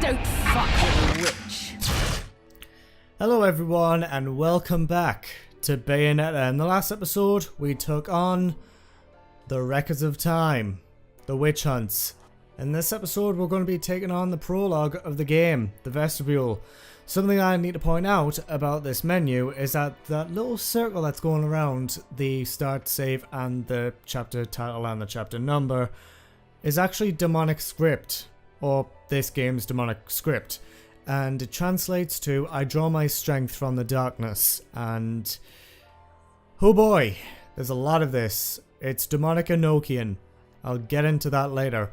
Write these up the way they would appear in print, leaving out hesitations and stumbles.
Don't fuck with a witch. Hello everyone and welcome back to Bayonetta. In the last episode we took on the Records of Time, the witch hunts. In this episode we're going to be taking on the prologue of the game, the Vestibule. Something I need to point out about this menu is that little circle that's going around the start save and the chapter title and the chapter number is actually demonic script, or this game's demonic script. And it translates to I draw my strength from the darkness, and oh boy, there's a lot of this. It's demonic Enochian. I'll get into that later.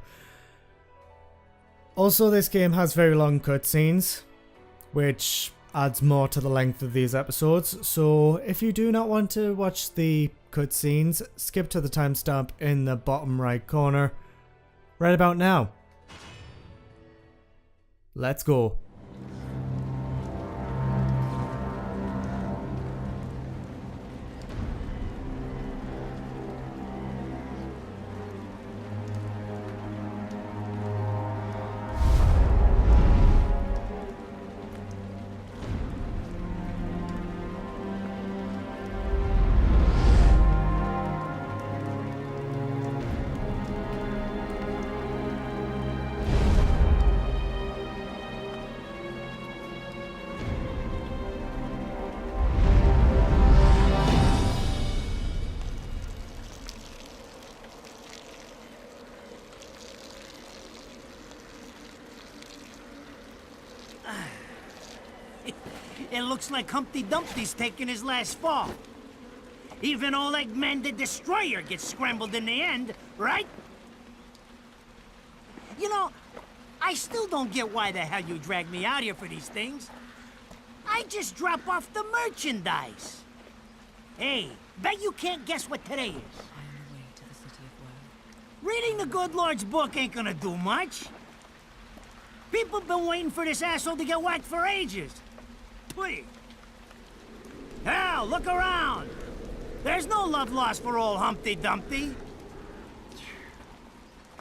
Also, this game has very long cutscenes, which adds more to the length of these episodes, so if you do not want to watch the cutscenes, skip to the timestamp in the bottom right corner right about now. Let's go. It looks like Humpty Dumpty's taking his last fall. Even old Eggman the Destroyer gets scrambled in the end, right? You know, I still don't get why the hell you dragged me out here for these things. I just drop off the merchandise. Hey, bet you can't guess what today is. I am the way to the city of woe. Reading the good Lord's book ain't gonna do much. People been waiting for this asshole to get whacked for ages. Please. Hell, look around. There's no love lost for old Humpty Dumpty.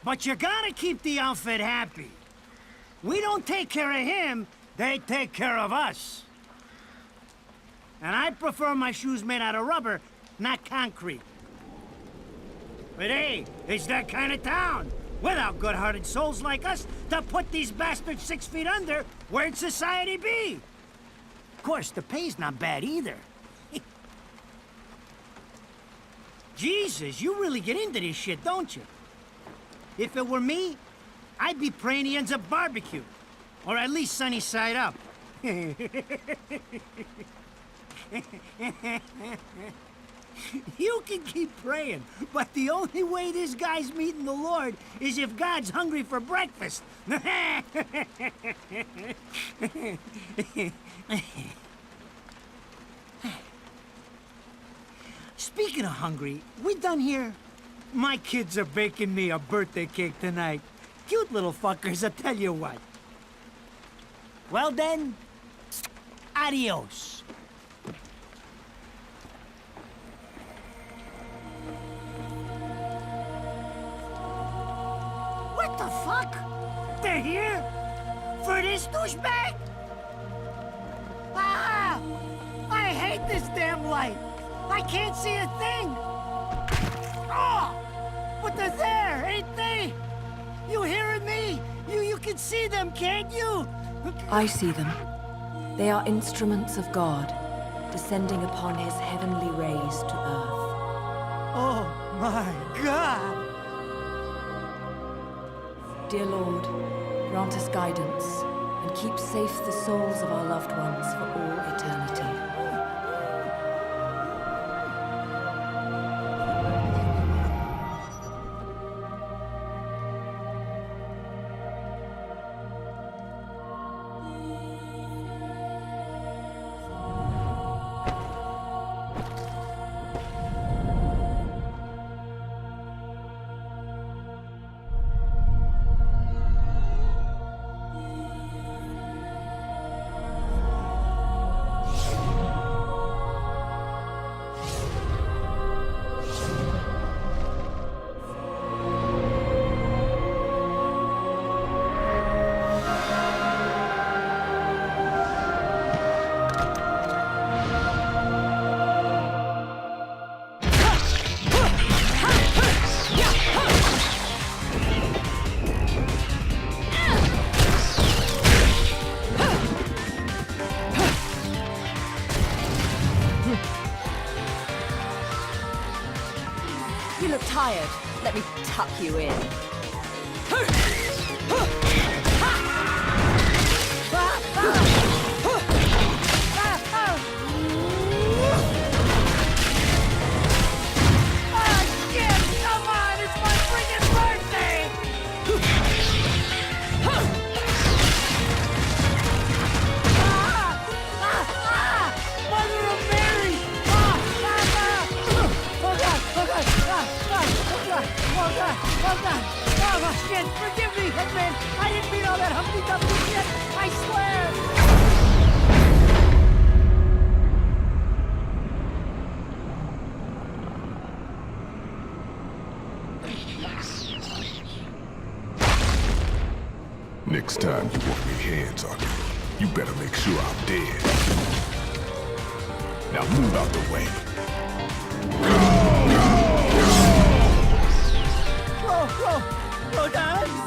But you gotta keep the outfit happy. We don't take care of him, they take care of us. And I prefer my shoes made out of rubber, not concrete. But hey, it's that kind of town. Without good-hearted souls like us to put these bastards 6 feet under, where'd society be? Of course, the pay's not bad either. Jesus, you really get into this shit, don't you? If it were me, I'd be praying he ends up barbecued. Or at least sunny side up. You can keep praying, but the only way this guy's meeting the Lord is if God's hungry for breakfast. Speaking of hungry, we done here? My kids are baking me a birthday cake tonight. Cute little fuckers, I tell you what. Well then, adios. What the fuck? They're here? For this douchebag? Ah! I hate this damn light! I can't see a thing! Oh! But they're there, ain't they? You hearing me? You can see them, can't you? I see them. They are instruments of God, descending upon his heavenly rays to earth. Oh my God! Dear Lord, grant us guidance, and keep safe the souls of our loved ones for all eternity. You look tired. Let me tuck you in. Oh, shit! Forgive me, Eggman! I didn't mean all that humpty-dumpty shit! I swear! Next time you want me hands on you, you better make sure I'm dead. Now move out the way. Whoa, darling!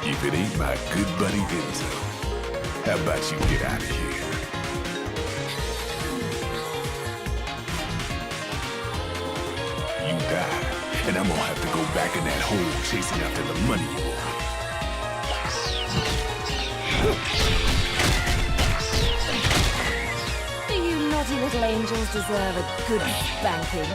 If it ain't my good buddy Enzo, how about you get out of here? You die, and I'm gonna have to go back in that hole chasing after the money you Do you naughty little angels deserve a good spanking?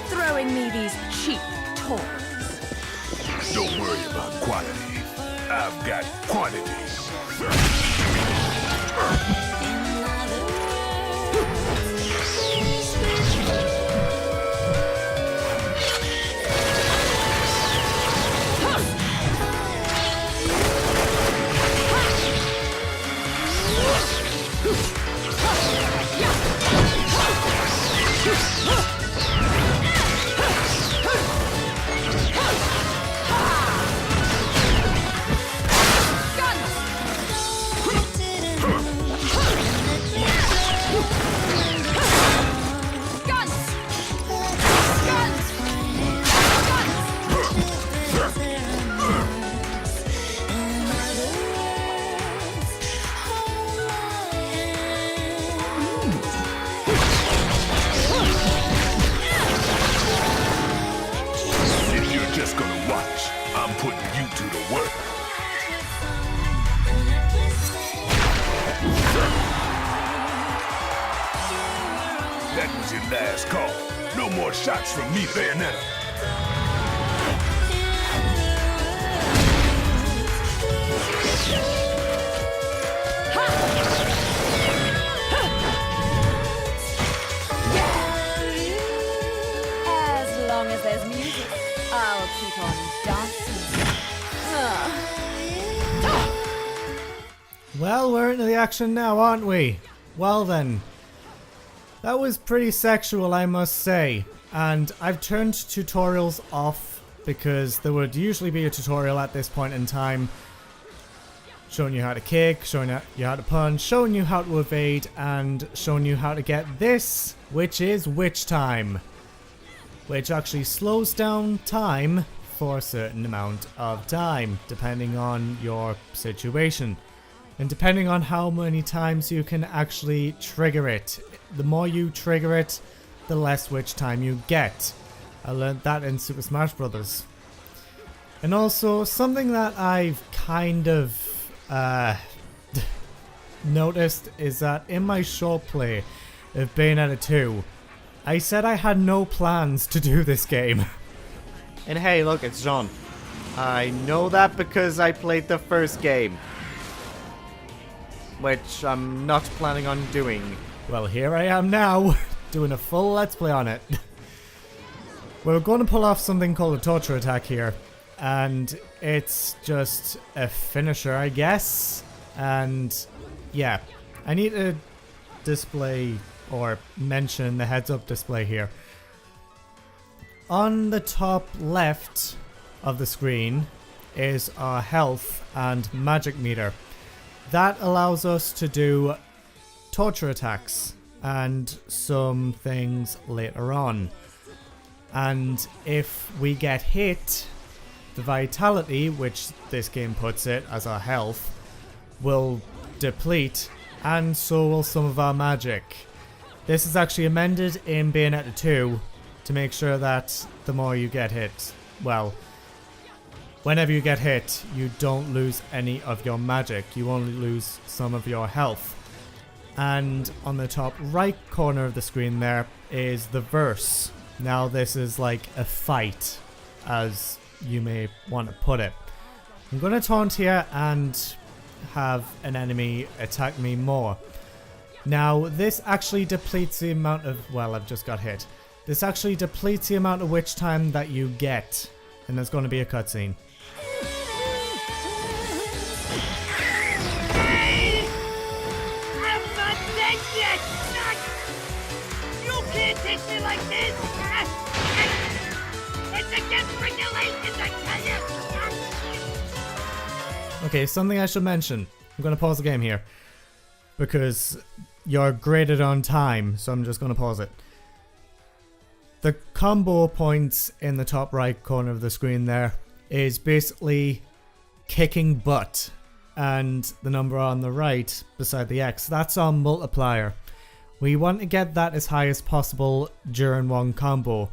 Throwing me these cheap toys. Don't worry about quantity. I've got quantity. That was your last call. No more shots from me, Bayonetta. As long as there's music, I'll keep on dancing. Well, we're into the action now, aren't we? Well then. That was pretty sexual, I must say. And I've turned tutorials off because there would usually be a tutorial at this point in time showing you how to kick, showing you how to punch, showing you how to evade, and showing you how to get this, which is witch time. Which actually slows down time for a certain amount of time, depending on your situation. And depending on how many times you can actually trigger it. The more you trigger it, the less witch time you get. I learned that in Super Smash Bros. And also, something that I've kind of noticed is that in my short play of Bayonetta 2, I said I had no plans to do this game. And hey, look, it's Jean. I know that because I played the first game. Which I'm not planning on doing. Well, here I am now, doing a full Let's Play on it. We're going to pull off something called a torture attack here. And it's just a finisher, I guess. And yeah, I need to display or mention the heads up display here. On the top left of the screen is our health and magic meter. That allows us to do torture attacks and some things later on. And if we get hit, the vitality, which this game puts it as our health, will deplete, and so will some of our magic. This is actually amended in Bayonetta 2 to make sure that the more you get hit, well, whenever you get hit, you don't lose any of your magic, you only lose some of your health. And on the top right corner of the screen there is the verse. Now this is like a fight, as you may want to put it. I'm going to taunt here and have an enemy attack me more. Now this actually depletes the amount of, well, I've just got hit. This actually depletes the amount of witch time that you get, and there's going to be a cutscene. I'm not dead yet! You can't take me like this! It's against regulations, I tell you! Okay, something I should mention. I'm going to pause the game here, because you're graded on time, so I'm just going to pause it. The combo points in the top right corner of the screen there is basically kicking butt, and the number on the right beside the X, that's our multiplier. We want to get that as high as possible during one combo.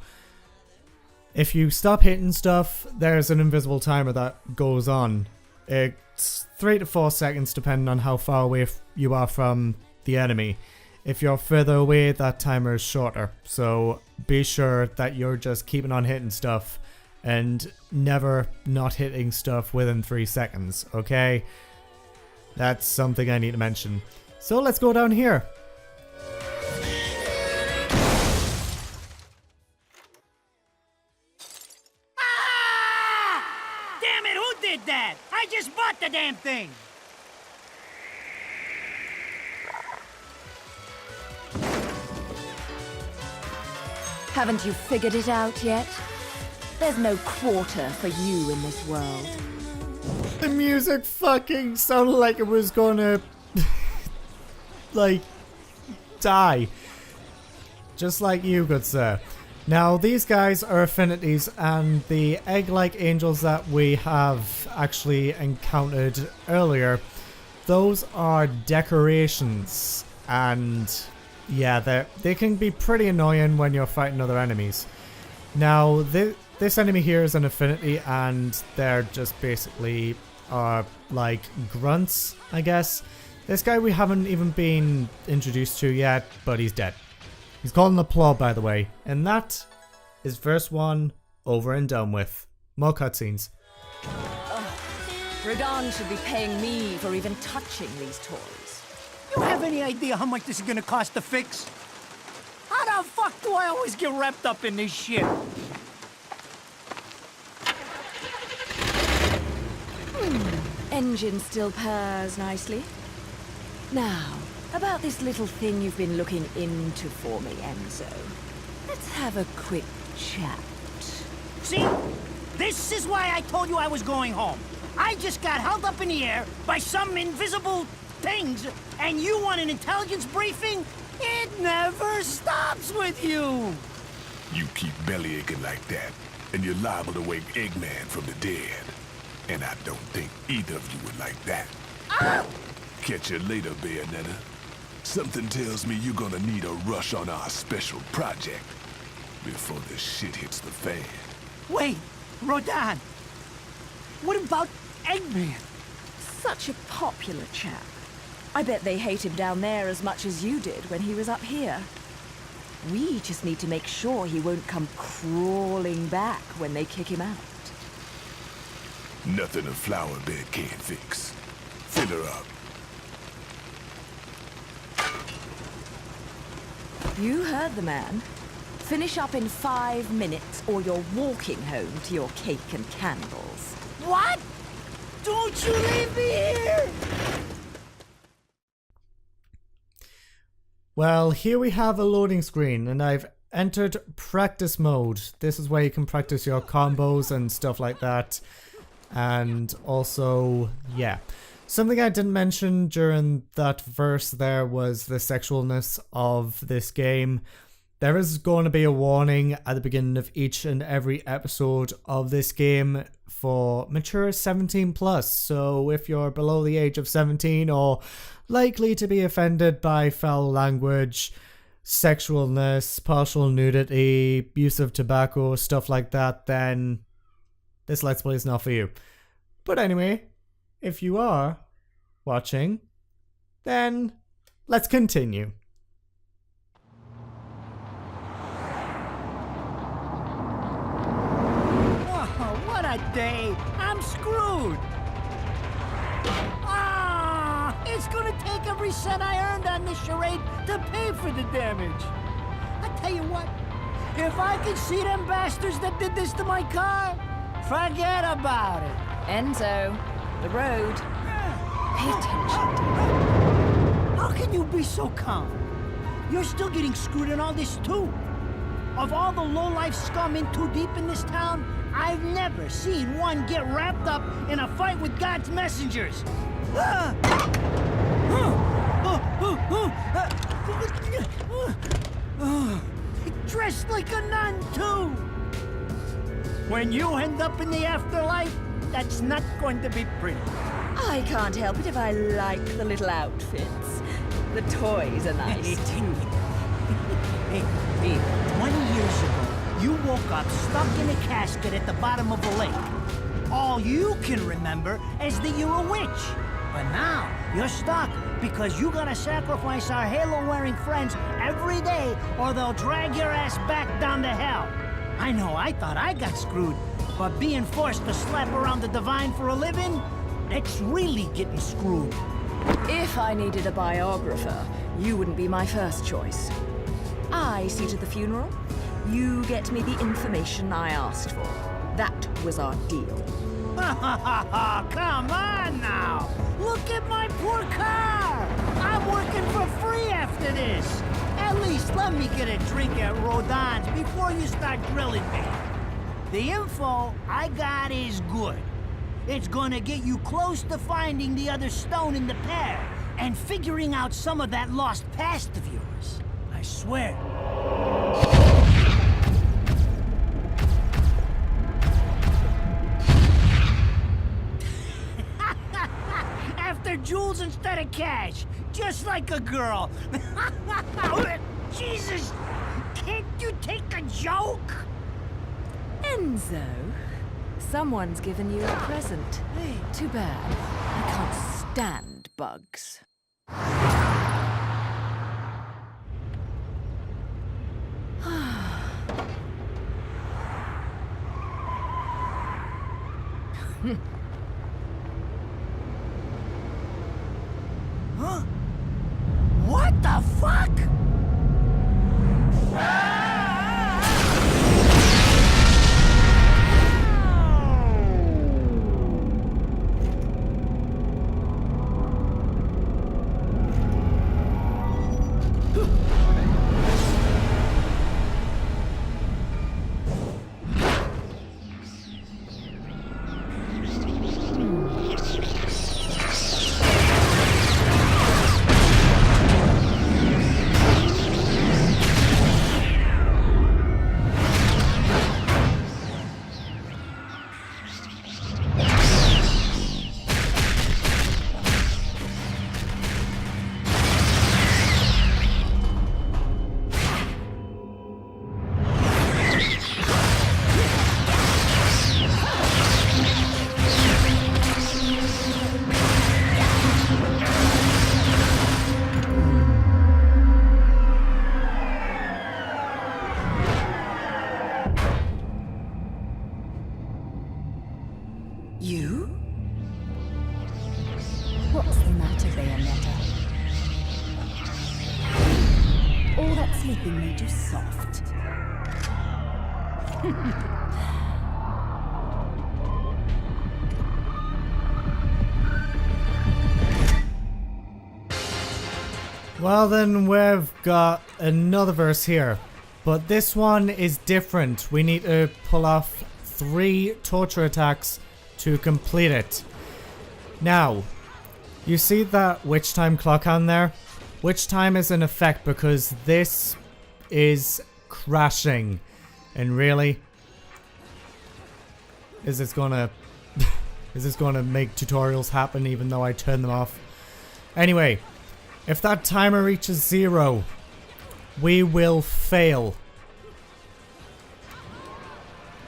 If you stop hitting stuff, there's an invisible timer that goes on. It's 3 to 4 seconds depending on how far away you are from the enemy. If you're further away, that timer is shorter. So be sure that you're just keeping on hitting stuff and never not hitting stuff within 3 seconds, okay? That's something I need to mention. So let's go down here. Ah! Damn it, who did that? I just bought the damn thing! Haven't you figured it out yet? There's no quarter for you in this world. The music fucking sounded like it was gonna like die. Just like you, good sir. Now these guys are affinities, and the egg-like angels that we have actually encountered earlier, those are decorations, and yeah, they can be pretty annoying when you're fighting other enemies. Now, this enemy here is an affinity, and they're just basically like grunts, I guess. This guy we haven't even been introduced to yet, but he's dead. He's called an applaud, by the way, and that is verse 1 over and done with. More cutscenes. Radon should be paying me for even touching these toys. You have any idea how much this is gonna cost to fix? How the fuck do I always get wrapped up in this shit? Engine still purrs nicely. Now, about this little thing you've been looking into for me, Enzo. Let's have a quick chat. See? This is why I told you I was going home. I just got held up in the air by some invisible things, and you want an intelligence briefing? It never stops with you! You keep belly aching like that, and you're liable to wake Eggman from the dead. And I don't think either of you would like that. Ah! Catch you later, Bayonetta. Something tells me you're gonna need a rush on our special project before the shit hits the fan. Wait, Rodan. What about Eggman? Such a popular chap. I bet they hate him down there as much as you did when he was up here. We just need to make sure he won't come crawling back when they kick him out. Nothing a flower bed can't fix. Fill her up. You heard the man. Finish up in 5 minutes or you're walking home to your cake and candles. What? Don't you leave me here! Well, here we have a loading screen, and I've entered practice mode. This is where you can practice your combos and stuff like that. And also, yeah. Something I didn't mention during that verse there was the sexualness of this game. There is going to be a warning at the beginning of each and every episode of this game for mature 17 plus. So if you're below the age of 17 or likely to be offended by foul language, sexualness, partial nudity, use of tobacco, stuff like that, then this Let's Play is not for you. But anyway, if you are watching, then let's continue. Oh, what a day! I'm screwed! Ah! It's gonna take every cent I earned on this charade to pay for the damage. I tell you what, if I could see them bastards that did this to my car, forget about it. Enzo, the road. Pay attention. How can you be so calm? You're still getting screwed in all this too. Of all the low-life scum in too deep in this town, I've never seen one get wrapped up in a fight with God's messengers. Dressed like a nun too. When you end up in the afterlife, that's not going to be pretty. I can't help it if I like the little outfits. The toys are nice too. Hey, 20 years ago, you woke up stuck in a casket at the bottom of a lake. All you can remember is that you're a witch. But now, you're stuck because you gotta sacrifice our halo-wearing friends every day or they'll drag your ass back down to hell. I know, I thought I got screwed, but being forced to slap around the divine for a living, it's really getting screwed. If I needed a biographer, you wouldn't be my first choice. I see to the funeral. You get me the information I asked for. That was our deal. Come on now! Look at my poor car! I'm working for free after this! At least let me get a drink at Rodon's before you start drilling me. The info I got is good. It's gonna get you close to finding the other stone in the pair and figuring out some of that lost past of yours. I swear. After jewels instead of cash, just like a girl. Jesus, can't you take a joke? Enzo, someone's given you a present. Too bad. I can't stand bugs. Huh? What the fuck? soft. Well then, we've got another verse here. But this one is different. We need to pull off 3 torture attacks to complete it. Now, you see that witch time clock on there? Witch time is in effect because this is crashing. And really? Is this gonna make tutorials happen even though I turn them off? Anyway, if that timer reaches 0, we will fail.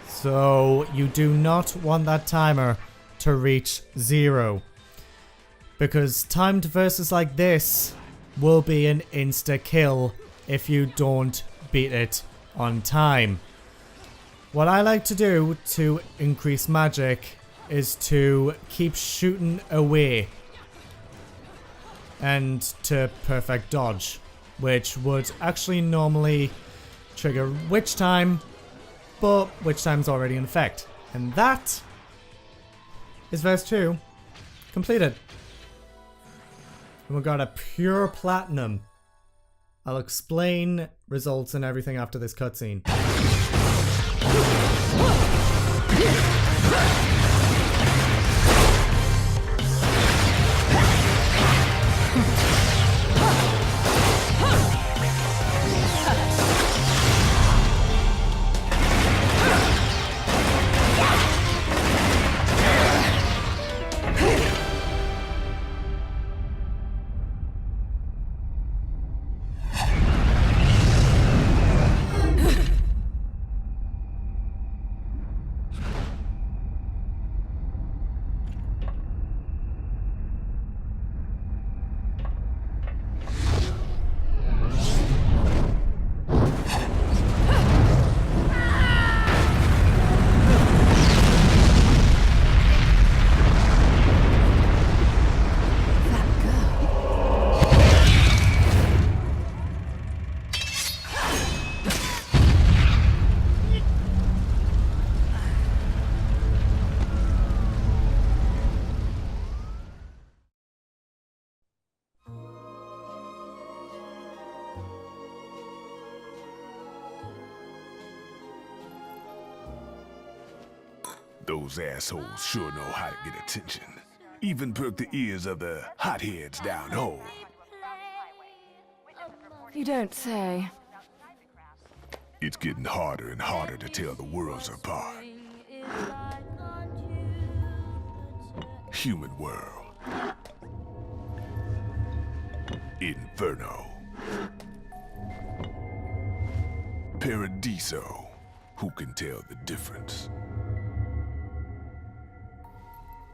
So you do not want that timer to reach 0. Because timed verses like this will be an insta-kill if you don't beat it on time. What I like to do to increase magic is to keep shooting away and to perfect dodge, which would actually normally trigger witch time, but witch time's already in effect. And that is verse 2 completed. And we got a pure platinum. I'll explain results and everything after this cutscene. Those assholes sure know how to get attention. Even perk the ears of the hotheads down home. You don't say. It's getting harder and harder to tell the worlds apart. Human world. Inferno. Paradiso. Who can tell the difference?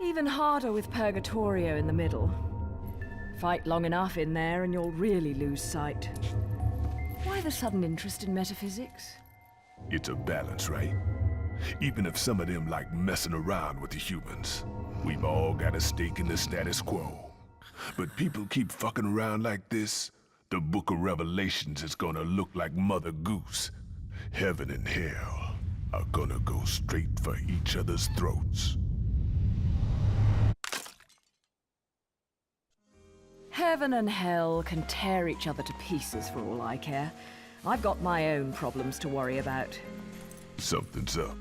Even harder with Purgatorio in the middle. Fight long enough in there and you'll really lose sight. Why the sudden interest in metaphysics? It's a balance, right? Even if some of them like messing around with the humans, we've all got a stake in the status quo. But people keep fucking around like this, the Book of Revelations is gonna look like Mother Goose. Heaven and hell are gonna go straight for each other's throats. Heaven and hell can tear each other to pieces for all I care. I've got my own problems to worry about. Something's up.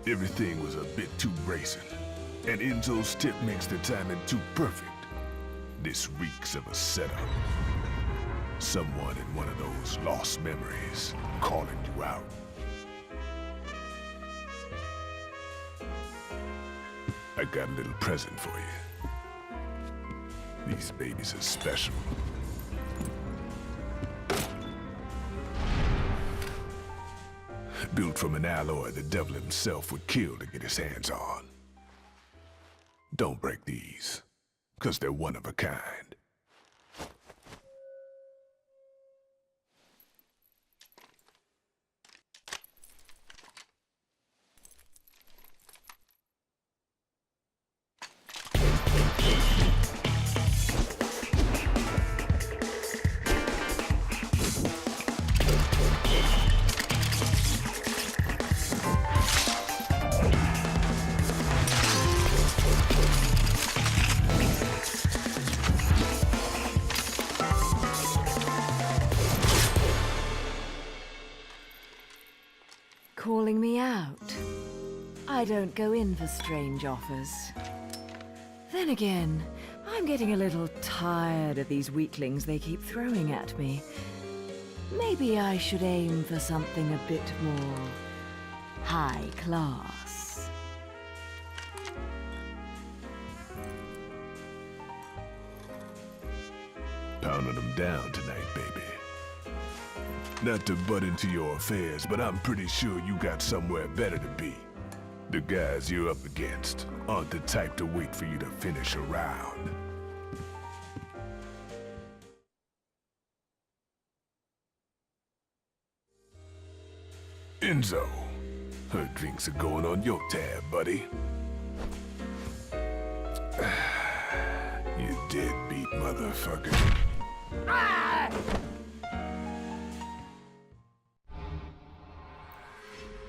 Everything was a bit too bracing, and Enzo's tip makes the timing too perfect. This reeks of a setup. Someone in one of those lost memories calling you out. I got a little present for you. These babies are special. Built from an alloy the devil himself would kill to get his hands on. Don't break these, 'cause they're one of a kind. calling me out. I don't go in for strange offers. Then again, I'm getting a little tired of these weaklings they keep throwing at me. Maybe I should aim for something a bit more high class. Pounding them down tonight, baby. Not to butt into your affairs, but I'm pretty sure you got somewhere better to be. The guys you're up against aren't the type to wait for you to finish a round. Enzo, her drinks are going on your tab, buddy. You deadbeat motherfucker.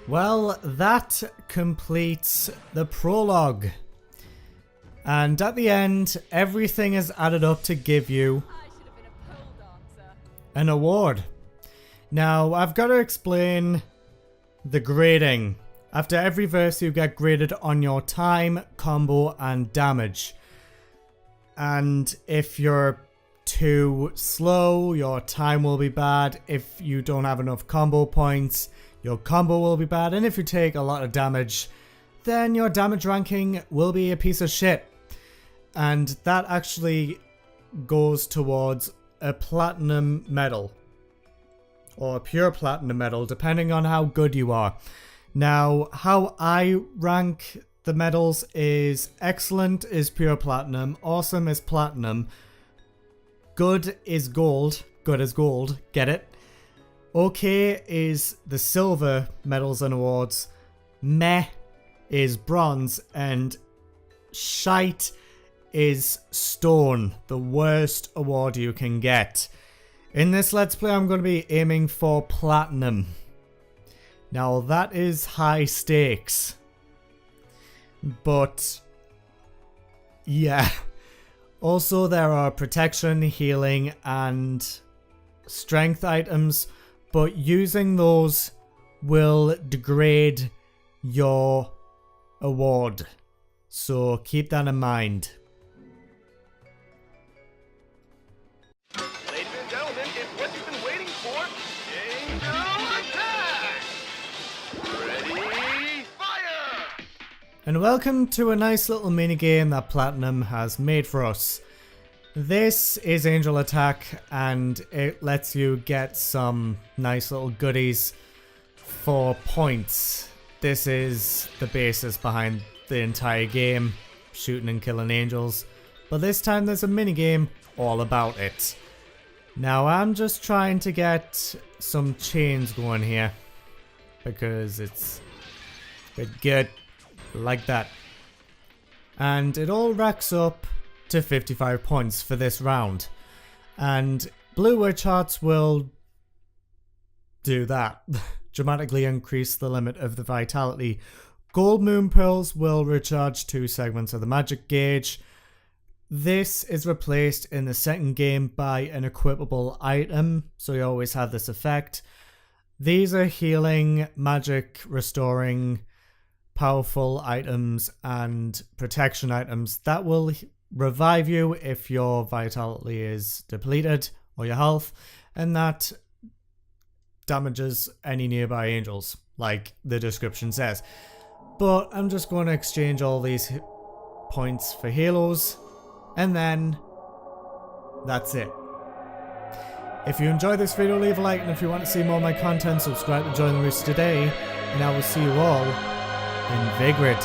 Well, that completes the prologue. And at the end, everything is added up to give you an award. Now, I've got to explain the grading. After every verse, you get graded on your time, combo, and damage. And if you're too slow, your time will be bad. If you don't have enough combo points, your combo will be bad. And if you take a lot of damage, then your damage ranking will be a piece of shit. And that actually goes towards a platinum medal. Or a pure platinum medal, depending on how good you are. Now, how I rank the medals is excellent is pure platinum, awesome is platinum, good is gold, good as gold, get it? Okay is the silver medals and awards, meh is bronze, and shite is stone, the worst award you can get. In this Let's Play, I'm going to be aiming for platinum. Now, that is high stakes. But, yeah. Also, there are protection, healing, and strength items, but using those will degrade your award. So, keep that in mind. Ladies and gentlemen, it's what you've been waiting for. Angel attack! Ready, fire! And welcome to a nice little minigame that Platinum has made for us. This is Angel Attack, and it lets you get some nice little goodies for points. This is the basis behind the entire game, shooting and killing angels. But this time there's a minigame all about it. Now I'm just trying to get some chains going here, because it's a bit good, like that. And it all racks up to 55 points for this round. And blue witch hearts will do that, dramatically increase the limit of the vitality. Gold moon pearls will recharge 2 segments of the magic gauge. This is replaced in the second game by an equipable item, so you always have this effect. These are healing, magic, restoring, powerful items, and protection items that will revive you if your vitality is depleted, or your health, and that damages any nearby angels, like the description says. But I'm just going to exchange all these points for halos. And then, that's it. If you enjoyed this video, leave a like, and if you want to see more of my content, subscribe to join the Roost today, and I will see you all in Vigrid.